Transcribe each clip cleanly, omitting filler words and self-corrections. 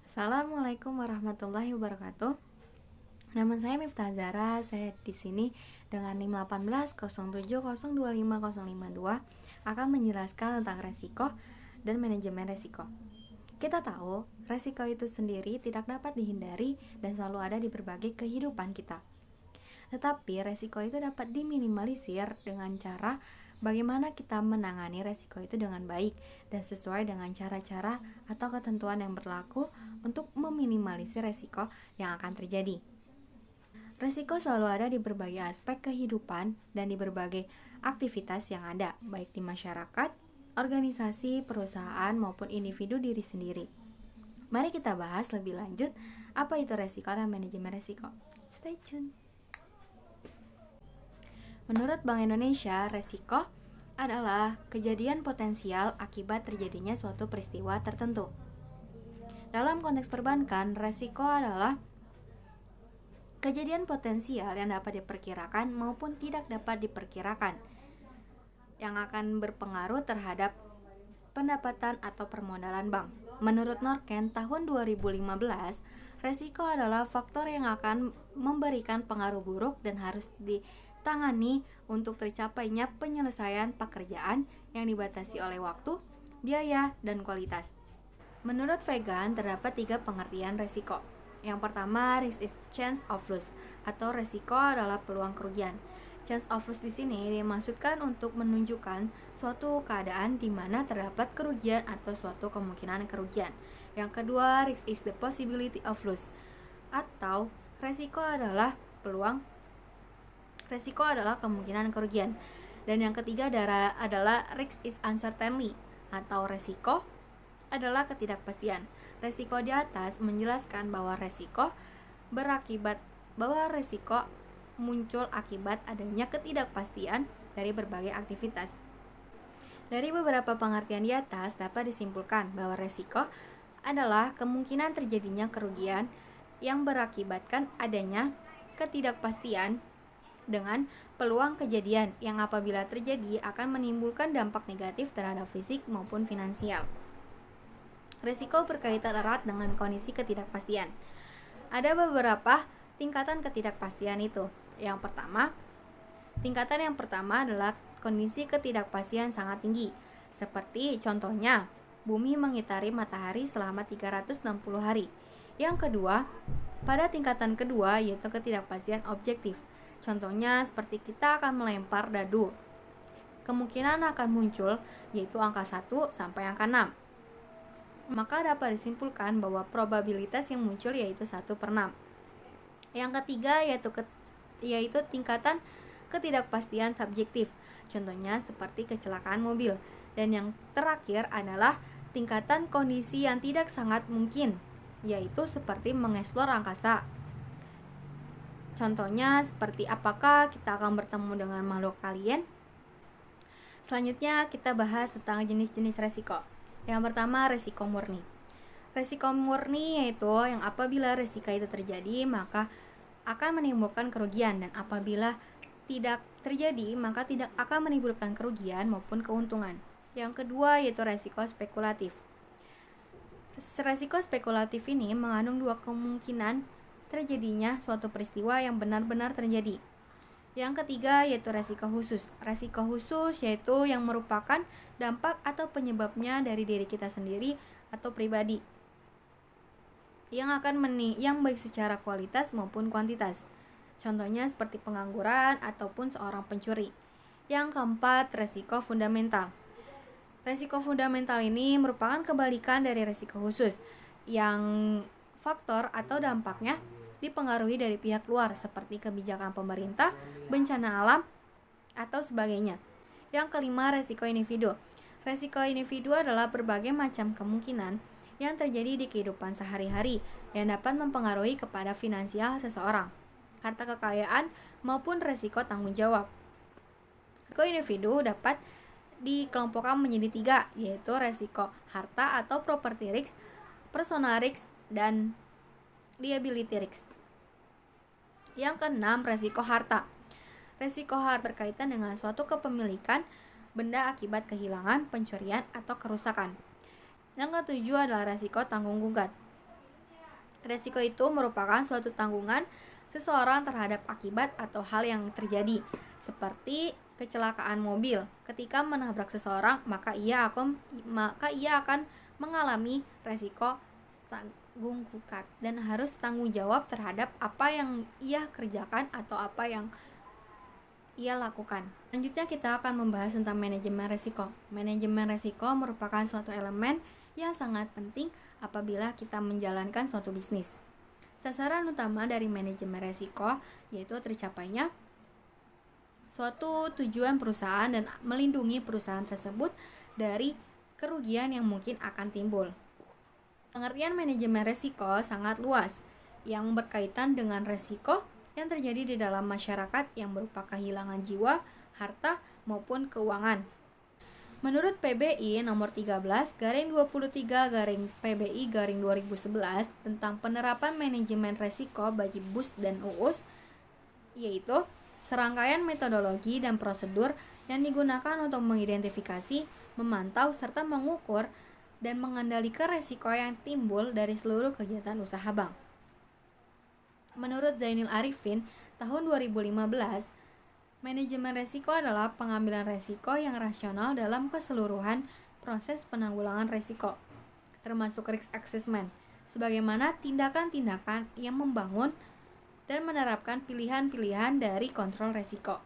Assalamualaikum warahmatullahi wabarakatuh. Nama saya Miftah Zara. Saya di sini dengan NIM 1807025052 akan menjelaskan tentang resiko dan manajemen resiko. Kita tahu, resiko itu sendiri tidak dapat dihindari dan selalu ada di berbagai kehidupan kita. Tetapi resiko itu dapat diminimalisir dengan cara bagaimana kita menangani resiko itu dengan baik dan sesuai dengan cara-cara atau ketentuan yang berlaku untuk meminimalisir resiko yang akan terjadi. Resiko selalu ada di berbagai aspek kehidupan dan di berbagai aktivitas yang ada, baik di masyarakat, organisasi, perusahaan, maupun individu diri sendiri. Mari kita bahas lebih lanjut apa itu resiko dan manajemen resiko. Stay tune. Menurut Bank Indonesia, resiko adalah kejadian potensial akibat terjadinya suatu peristiwa tertentu. Dalam konteks perbankan, resiko adalah kejadian potensial yang dapat diperkirakan maupun tidak dapat diperkirakan, yang akan berpengaruh terhadap pendapatan atau permodalan bank. Menurut Norken tahun 2015, resiko adalah faktor yang akan memberikan pengaruh buruk dan harus ditangani untuk tercapainya penyelesaian pekerjaan yang dibatasi oleh waktu, biaya, dan kualitas. Menurut Vegan, terdapat 3 pengertian resiko. Yang pertama, risk is chance of loss, atau resiko adalah peluang kerugian. Chance of loss di sini dimaksudkan untuk menunjukkan suatu keadaan di mana terdapat kerugian atau suatu kemungkinan kerugian. Yang kedua, risk is the possibility of loss, atau resiko adalah kemungkinan kerugian. Dan yang ketiga adalah risk is uncertainty, atau resiko adalah ketidakpastian. Resiko di atas menjelaskan bahwa resiko muncul akibat adanya ketidakpastian dari berbagai aktivitas. Dari beberapa pengertian di atas dapat disimpulkan bahwa resiko adalah kemungkinan terjadinya kerugian yang berakibatkan adanya ketidakpastian dengan peluang kejadian yang apabila terjadi akan menimbulkan dampak negatif terhadap fisik maupun finansial. Resiko berkaitan erat dengan kondisi ketidakpastian. Ada beberapa tingkatan ketidakpastian itu. Tingkatan yang pertama adalah kondisi ketidakpastian sangat tinggi. Seperti contohnya, bumi mengitari matahari selama 360 hari. Yang kedua, pada tingkatan kedua yaitu ketidakpastian objektif. Contohnya seperti kita akan melempar dadu. Kemungkinan akan muncul yaitu angka 1 sampai angka 6. Maka dapat disimpulkan bahwa probabilitas yang muncul yaitu 1/6. Yang ketiga yaitu tingkatan ketidakpastian subjektif. Contohnya seperti kecelakaan mobil. Dan yang terakhir adalah tingkatan kondisi yang tidak sangat mungkin, yaitu seperti mengeksplor angkasa. Contohnya seperti apakah kita akan bertemu dengan makhluk alien. Selanjutnya kita bahas tentang jenis-jenis resiko. Yang pertama, resiko murni. Resiko murni yaitu yang apabila resiko itu terjadi maka akan menimbulkan kerugian, dan apabila tidak terjadi maka tidak akan menimbulkan kerugian maupun keuntungan. Yang kedua yaitu resiko spekulatif. Resiko spekulatif ini mengandung 2 kemungkinan terjadinya suatu peristiwa yang benar-benar terjadi. Yang ketiga yaitu resiko khusus. Resiko khusus yaitu yang merupakan dampak atau penyebabnya dari diri kita sendiri atau pribadi, yang baik secara kualitas maupun kuantitas. Contohnya seperti pengangguran ataupun seorang pencuri. Yang keempat, resiko fundamental. Resiko fundamental ini merupakan kebalikan dari resiko khusus, yang faktor atau dampaknya dipengaruhi dari pihak luar seperti kebijakan pemerintah, bencana alam, atau sebagainya. Yang kelima, resiko individu. Resiko individu adalah berbagai macam kemungkinan yang terjadi di kehidupan sehari-hari yang dapat mempengaruhi kepada finansial seseorang, harta kekayaan, maupun resiko tanggung jawab. Resiko individu dapat dikelompokkan menjadi 3, yaitu resiko harta atau property risk, personal risk, dan liability risk. Yang keenam, resiko harta. Resiko hal berkaitan dengan suatu kepemilikan benda akibat kehilangan, pencurian, atau kerusakan. Yang ketujuh adalah resiko tanggung-gugat. Resiko itu merupakan suatu tanggungan seseorang terhadap akibat atau hal yang terjadi, seperti kecelakaan mobil. Ketika menabrak seseorang, maka ia akan mengalami resiko tanggung-gugat dan harus tanggung jawab terhadap apa yang ia kerjakan atau apa yang ia lakukan. Selanjutnya kita akan membahas tentang manajemen resiko. Manajemen resiko merupakan suatu elemen yang sangat penting apabila kita menjalankan suatu bisnis. Sasaran utama dari manajemen resiko yaitu tercapainya suatu tujuan perusahaan dan melindungi perusahaan tersebut dari kerugian yang mungkin akan timbul. Pengertian manajemen resiko sangat luas yang berkaitan dengan resiko yang terjadi di dalam masyarakat yang berupa kehilangan jiwa, harta, maupun keuangan. Menurut PBI nomor 13/23/PBI/2011 tentang penerapan manajemen resiko bagi BUS dan UUS, yaitu serangkaian metodologi dan prosedur yang digunakan untuk mengidentifikasi, memantau, serta mengukur dan mengendalikan resiko yang timbul dari seluruh kegiatan usaha bank. Menurut Zainil Arifin, tahun 2015, manajemen resiko adalah pengambilan resiko yang rasional dalam keseluruhan proses penanggulangan resiko, termasuk risk assessment, sebagaimana tindakan-tindakan yang membangun dan menerapkan pilihan-pilihan dari kontrol resiko.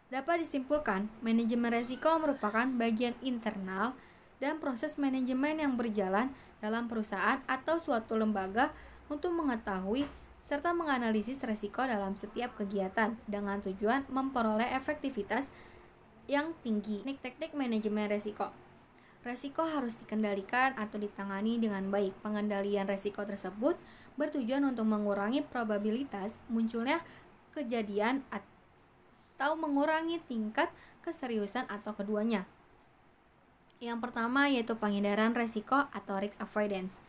Dapat disimpulkan, manajemen resiko merupakan bagian internal dan proses manajemen yang berjalan dalam perusahaan atau suatu lembaga untuk mengetahui serta menganalisis resiko dalam setiap kegiatan dengan tujuan memperoleh efektivitas yang tinggi. Teknik manajemen resiko. Resiko harus dikendalikan atau ditangani dengan baik. Pengendalian resiko tersebut bertujuan untuk mengurangi probabilitas munculnya kejadian atau mengurangi tingkat keseriusan atau keduanya. Yang pertama yaitu penghindaran resiko atau risk avoidance.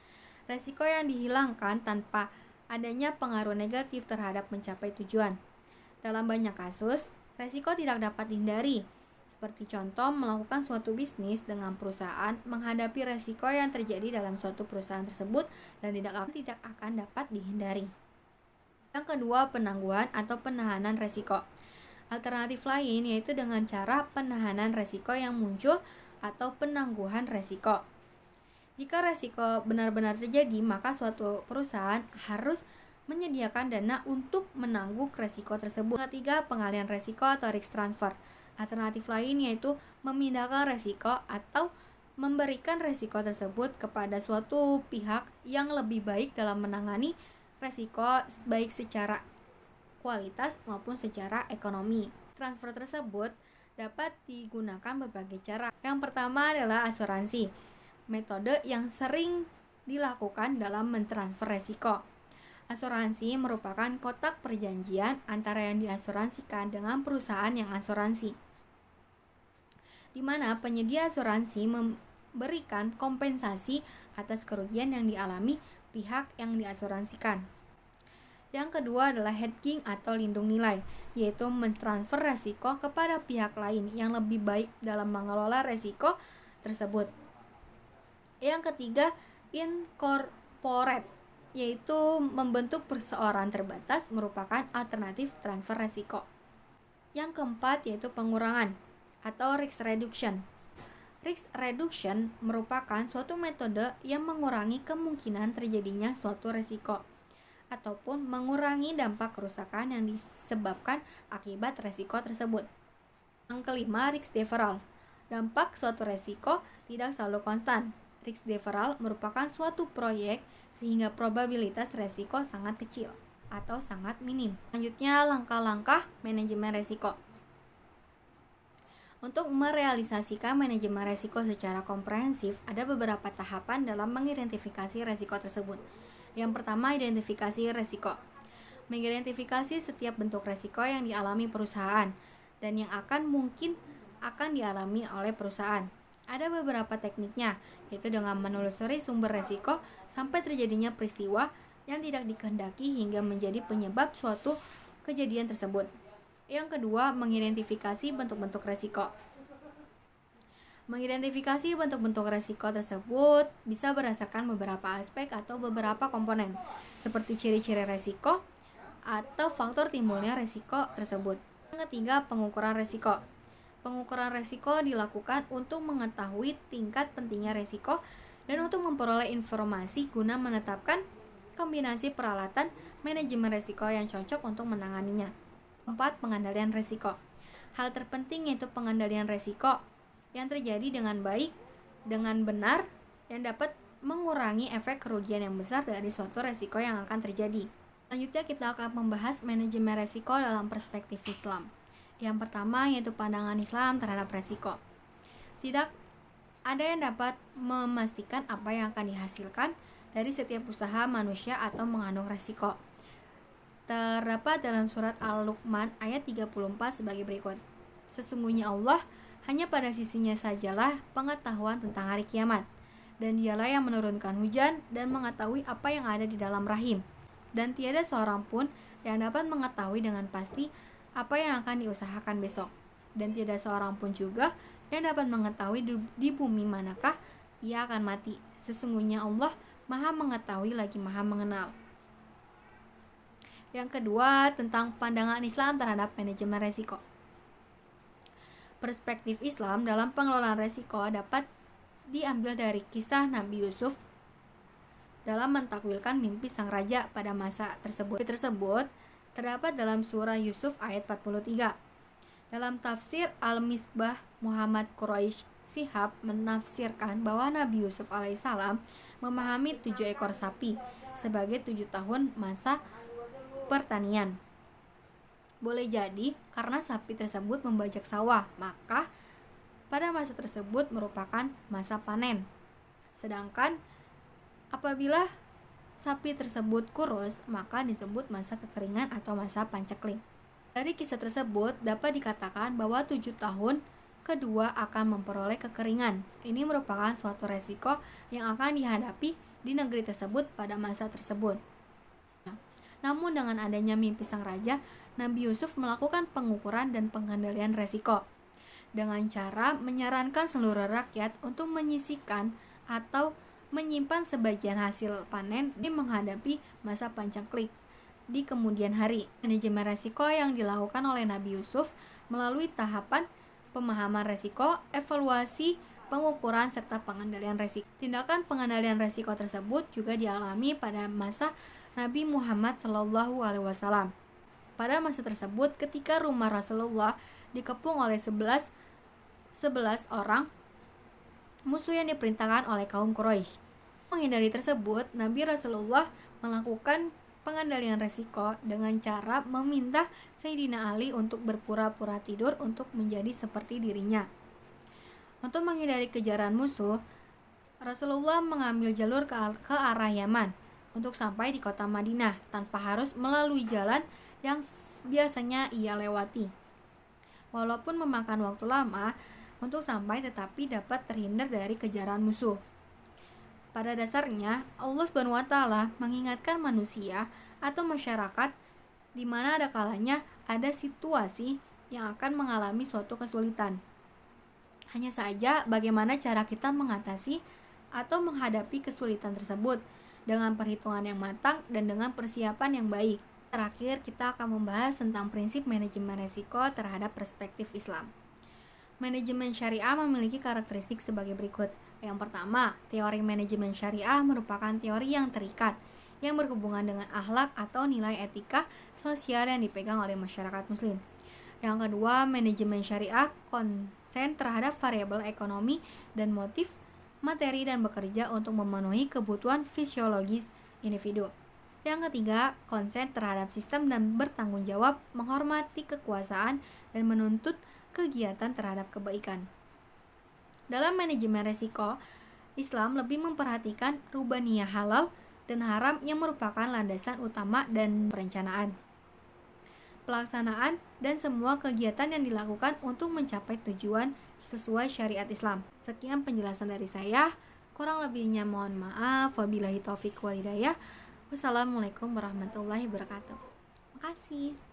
Resiko yang dihilangkan tanpa adanya pengaruh negatif terhadap mencapai tujuan. Dalam banyak kasus, resiko tidak dapat dihindari. Seperti contoh, melakukan suatu bisnis dengan perusahaan menghadapi resiko yang terjadi dalam suatu perusahaan tersebut dan tidak akan dapat dihindari. Yang kedua, penangguhan atau penahanan resiko. Alternatif lain yaitu dengan cara penahanan resiko yang muncul atau penangguhan resiko. Jika resiko benar-benar terjadi, maka suatu perusahaan harus menyediakan dana untuk menanggung resiko tersebut. Ketiga, pengalihan resiko atau risk transfer. Alternatif lain yaitu memindahkan resiko atau memberikan resiko tersebut kepada suatu pihak yang lebih baik dalam menangani resiko baik secara kualitas maupun secara ekonomi. Transfer tersebut dapat digunakan berbagai cara. Yang pertama adalah asuransi, metode yang sering dilakukan dalam mentransfer resiko. Asuransi merupakan kotak perjanjian antara yang diasuransikan dengan perusahaan yang asuransi, di mana penyedia asuransi memberikan kompensasi atas kerugian yang dialami pihak yang diasuransikan. Yang kedua adalah hedging atau lindung nilai, yaitu mentransfer resiko kepada pihak lain yang lebih baik dalam mengelola resiko tersebut. Yang ketiga, incorporate, yaitu membentuk perseorangan terbatas merupakan alternatif transfer resiko. Yang keempat yaitu pengurangan atau risk reduction. Risk reduction merupakan suatu metode yang mengurangi kemungkinan terjadinya suatu resiko ataupun mengurangi dampak kerusakan yang disebabkan akibat resiko tersebut. Yang kelima, risk deferral. Dampak suatu resiko tidak selalu konstan. Risk deferral merupakan suatu proyek sehingga probabilitas resiko sangat kecil atau sangat minim. Selanjutnya, langkah-langkah manajemen resiko. Untuk merealisasikan manajemen resiko secara komprehensif, ada beberapa tahapan dalam mengidentifikasi resiko tersebut. Yang pertama, identifikasi resiko. Mengidentifikasi setiap bentuk resiko yang dialami perusahaan dan yang mungkin akan dialami oleh perusahaan. Ada beberapa tekniknya, yaitu dengan menelusuri sumber resiko sampai terjadinya peristiwa yang tidak dikehendaki hingga menjadi penyebab suatu kejadian tersebut. Yang kedua, mengidentifikasi bentuk-bentuk resiko. Mengidentifikasi bentuk-bentuk resiko tersebut bisa berdasarkan beberapa aspek atau beberapa komponen, seperti ciri-ciri resiko atau faktor timbulnya resiko tersebut. Yang ketiga, pengukuran resiko. Pengukuran resiko dilakukan untuk mengetahui tingkat pentingnya resiko dan untuk memperoleh informasi guna menetapkan kombinasi peralatan manajemen resiko yang cocok untuk menanganinya. 4. Pengendalian resiko. Hal terpenting yaitu pengendalian resiko yang terjadi dengan baik, dengan benar, yang dapat mengurangi efek kerugian yang besar dari suatu resiko yang akan terjadi. Selanjutnya kita akan membahas manajemen resiko dalam perspektif Islam. Yang pertama yaitu pandangan Islam terhadap resiko. Tidak ada yang dapat memastikan apa yang akan dihasilkan dari setiap usaha manusia atau mengandung resiko. Terdapat dalam surat Al-Luqman ayat 34 sebagai berikut. Sesungguhnya Allah hanya pada sisinya sajalah pengetahuan tentang hari kiamat, dan dialah yang menurunkan hujan dan mengetahui apa yang ada di dalam rahim, dan tiada seorang pun yang dapat mengetahui dengan pasti apa yang akan diusahakan besok, dan tiada seorang pun juga yang dapat mengetahui di bumi manakah ia akan mati. Sesungguhnya Allah Maha mengetahui lagi Maha mengenal. Yang kedua, tentang pandangan Islam terhadap manajemen resiko. Perspektif Islam dalam pengelolaan resiko dapat diambil dari kisah Nabi Yusuf dalam mentakwilkan mimpi sang raja pada masa tersebut. Mimpi tersebut terdapat dalam surah Yusuf ayat 43. Dalam tafsir Al-Misbah, Muhammad Quraisy Shihab menafsirkan bahwa Nabi Yusuf alaihissalam memahami 7 ekor sapi sebagai 7 tahun masa pertanian. Boleh jadi karena sapi tersebut membajak sawah, maka pada masa tersebut merupakan masa panen. Sedangkan apabila sapi tersebut kurus, maka disebut masa kekeringan atau masa panceklik. Dari kisah tersebut dapat dikatakan bahwa 7 tahun kedua akan memperoleh kekeringan. Ini merupakan suatu resiko yang akan dihadapi di negeri tersebut pada masa tersebut. Namun dengan adanya mimpi sang raja, Nabi Yusuf melakukan pengukuran dan pengendalian resiko dengan cara menyarankan seluruh rakyat untuk menyisihkan atau menyimpan sebagian hasil panen di menghadapi masa panceklik di kemudian hari. Manajemen resiko yang dilakukan oleh Nabi Yusuf melalui tahapan pemahaman resiko, evaluasi, pengukuran, serta pengendalian resiko. Tindakan pengendalian resiko tersebut juga dialami pada masa Nabi Muhammad SAW. Pada masa tersebut, ketika rumah Rasulullah dikepung oleh 11 orang musuh yang diperintahkan oleh kaum Quraisy. Menghindari tersebut, Nabi Rasulullah melakukan pengendalian resiko dengan cara meminta Sayyidina Ali untuk berpura-pura tidur untuk menjadi seperti dirinya. Untuk menghindari kejaran musuh, Rasulullah mengambil jalur ke arah Yaman untuk sampai di kota Madinah tanpa harus melalui jalan yang biasanya ia lewati. Walaupun memakan waktu lama untuk sampai, tetapi dapat terhindar dari kejaran musuh. Pada dasarnya, Allah SWT mengingatkan manusia atau masyarakat di mana ada kalanya ada situasi yang akan mengalami suatu kesulitan. Hanya saja bagaimana cara kita mengatasi atau menghadapi kesulitan tersebut dengan perhitungan yang matang dan dengan persiapan yang baik. Terakhir, kita akan membahas tentang prinsip manajemen resiko terhadap perspektif Islam. Manajemen syariah memiliki karakteristik sebagai berikut. Yang pertama, teori manajemen syariah merupakan teori yang terikat, yang berhubungan dengan akhlak atau nilai etika sosial yang dipegang oleh masyarakat muslim. Yang kedua, manajemen syariah konsen terhadap variabel ekonomi dan motif materi dan bekerja untuk memenuhi kebutuhan fisiologis individu. Yang ketiga, konsen terhadap sistem dan bertanggung jawab, menghormati kekuasaan dan menuntut kegiatan terhadap kebaikan. Dalam manajemen resiko, Islam lebih memperhatikan rubaniyah halal dan haram yang merupakan landasan utama dan perencanaan, pelaksanaan, dan semua kegiatan yang dilakukan untuk mencapai tujuan sesuai syariat Islam. Sekian penjelasan dari saya, kurang lebihnya mohon maaf. Wabillahi taufiq wal hidayah. Wassalamualaikum warahmatullahi wabarakatuh. Makasih.